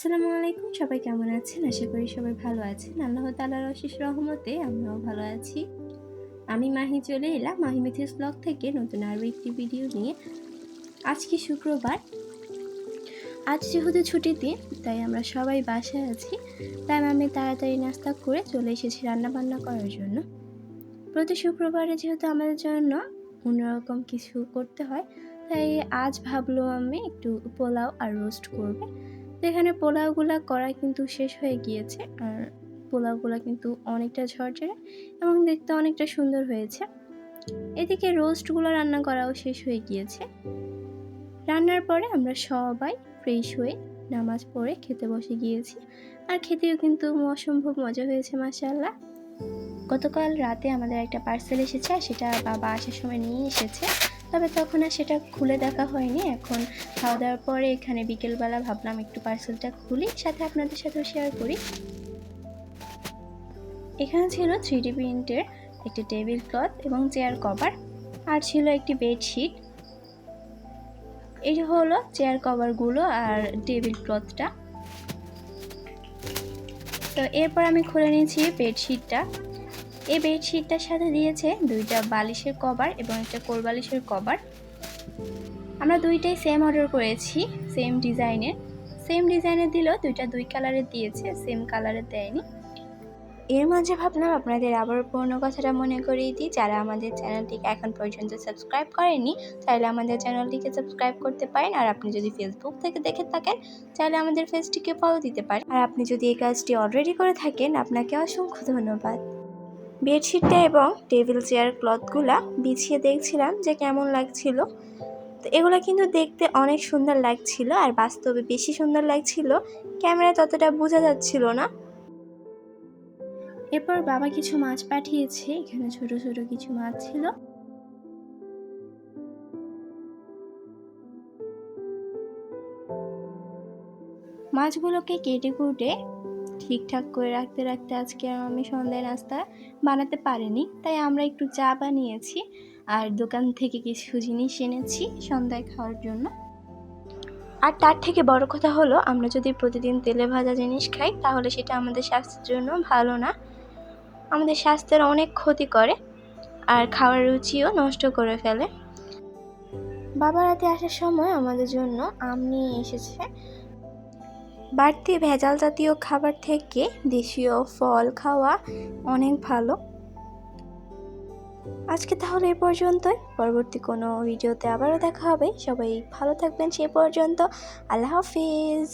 আসসালামু আলাইকুম, সবাই কেমন আছেন? আশা করি সবাই ভালো আছেন। আল্লাহ তাআলার অশেষ রহমতে আমরাও ভালো আছি। আমি মাহি চলে এলাম মাহি মিথিস ব্লগ থেকে নতুন আরও একটি ভিডিও নিয়ে। আজকে শুক্রবার, আজ যেহেতু ছুটির দিন, তাই আমরা সবাই বাসায় আছি। তাই আমি তাড়াতাড়ি নাস্তা করে চলে এসেছি রান্নাবান্না করার জন্য। প্রতি শুক্রবারে যেহেতু আমাদের জন্য অন্যরকম কিছু করতে হয়, তাই আজ ভাবলো আমি একটু পোলাও আর রোস্ট করবে। তো এখানে পোলাওগুলা করা কিন্তু শেষ হয়ে গিয়েছে, আর পোলাওগুলা কিন্তু অনেকটা ঝরঝরে এবং দেখতে অনেকটা সুন্দর হয়েছে। এদিকে রোস্টগুলো রান্না করাও শেষ হয়ে গিয়েছে। রান্নার পরে আমরা সবাই ফ্রেশ হয়ে নামাজ পড়ে খেতে বসে গিয়েছি, আর খেতেও কিন্তু অসম্ভব মজা হয়েছে মাশাআল্লাহ। গতকাল রাতে আমাদের একটা পার্সেল এসেছে, সেটা বাবা আসার সময় নিয়ে এসেছে, তবে তখন আর সেটা খুলে দেখা হয়নি। এখন খাওয়া দাওয়ার পরে এখানে বিকেলবেলা ভাবলাম একটু পার্সেলটা খুলি, সাথে আপনাদের সাথেও শেয়ার করি। এখানে ছিল 3D প্রিন্টের একটি টেবিল ক্লথ এবং চেয়ার কভার, আর ছিল একটি বেডশিট। এই হলো চেয়ার কভারগুলো আর টেবিল ক্লথটা। তো এরপর আমি খুলে নিয়েছি বেডশিটটা। এই বেডশিটটার সাথে দিয়েছে দুইটা বালিশের কভার এবং একটা কোল বালিশের কভার। আমরা দুইটাই সেম অর্ডার করেছি, সেম ডিজাইনের দিলেও দুই কালারের দিয়েছে, সেম কালারের দেয়নি। এর মাঝে ভাবলাম আপনাদের আবারও পুরনো কথাটা মনে করিয়ে দিই, যারা আমাদের চ্যানেলটিকে এখন পর্যন্ত সাবস্ক্রাইব করেনি তাহলে আমাদের চ্যানেলটিকে সাবস্ক্রাইব করতে পারেন। আর আপনি যদি ফেসবুক থেকে দেখে থাকেন তাহলে আমাদের পেজটিকে ফলো দিতে পারেন। আর আপনি যদি এই কাজটি অলরেডি করে থাকেন আপনাকে অসংখ্য ধন্যবাদ। বেডশিটটা এবং টেবিল চেয়ার ক্লথগুলা বিছিয়ে দেখছিলাম যে কেমন লাগছিল। তো এগুলো কিন্তু দেখতে অনেক সুন্দর লাগছিল, আর বাস্তবে বেশি সুন্দর লাগছিল, ক্যামেরায় ততটা বোঝা যাচ্ছিল না। এরপর বাবা কিছু মাছ পাঠিয়েছে, এখানে ছোট ছোট কিছু মাছ ছিল। মাছগুলোকে কেটে কুটে ঠিকঠাক করে রাখতে রাখতে আজকে আমি সন্ধ্যায় নাস্তা বানাতে পারিনি, তাই আমরা একটু চা বানিয়েছি আর দোকান থেকে কিছু জিনিস এনেছি সন্ধ্যায় খাওয়ার জন্য। আর তার থেকে বড় কথা হলো, আমরা যদি প্রতিদিন তেলে ভাজা জিনিস খাই তাহলে সেটা আমাদের স্বাস্থ্যের জন্য ভালো না, আমাদের স্বাস্থ্যের অনেক ক্ষতি করে আর খাওয়ার রুচিও নষ্ট করে ফেলে। বাবা রাতে আসার সময় আমাদের জন্য আম নিয়ে এসেছে। বাড়তি ভেজাল জাতীয় খাবার থেকে দেশীয় ফল খাওয়া অনেক ভালো। আজকে তাহলে এই পর্যন্তই, পরবর্তী কোনো ভিডিওতে আবারও দেখা হবে। সবাই ভালো থাকবেন সে পর্যন্ত। আল্লাহ হাফিজ।